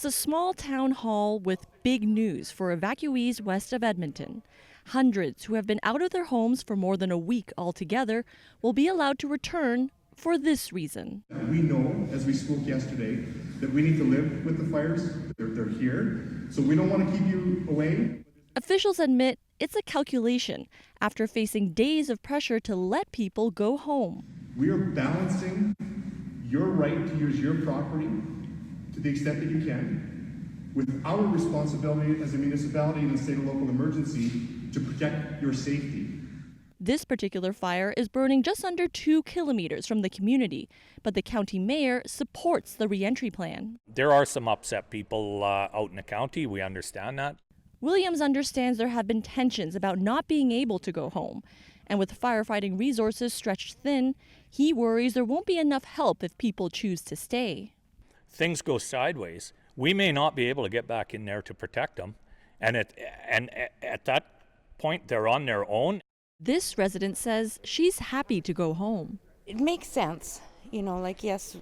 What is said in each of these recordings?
It's a small town hall with big news for evacuees west of Edmonton. Hundreds who have been out of their homes for more than a week altogether will be allowed to return for this reason. We know, as we spoke yesterday, that we need to live with the fires. They're here, so we don't want to keep you away. Officials admit it's a calculation after facing days of pressure to let people go home. We are balancing your right to use your property to the extent that you can with our responsibility as a municipality in a state of local emergency to protect your safety. This particular fire is burning just under 2 kilometers from the community, but the county mayor supports the re-entry plan. There are some upset people out in the county. We understand that. Williams understands there have been tensions about not being able to go home. And with firefighting resources stretched thin, he worries there won't be enough help if people choose to stay. Things go sideways. We may not be able to get back in there to protect them. And at that point, they're on their own. This resident says she's happy to go home. It makes sense. Yes,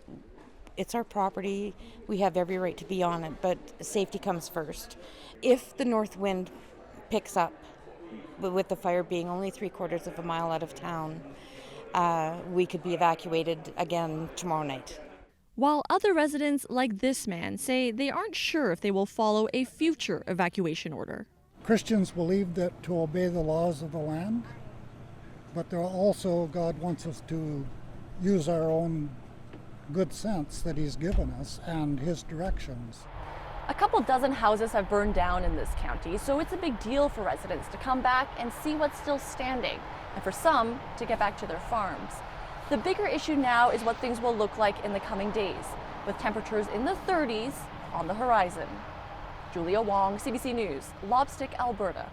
it's our property. We have every right to be on it, but safety comes first. If the north wind picks up, but with the fire being only 3/4 of a mile out of town, we could be evacuated again tomorrow night. While other residents, like this man, say they aren't sure if they will follow a future evacuation order. Christians believe that to obey the laws of the land, but there also God wants us to use our own good sense that He's given us and His directions. A couple dozen houses have burned down in this county, so it's a big deal for residents to come back and see what's still standing, and for some to get back to their farms. The bigger issue now is what things will look like in the coming days, with temperatures in the 30s on the horizon. Julia Wong, CBC News, Lobstick, Alberta.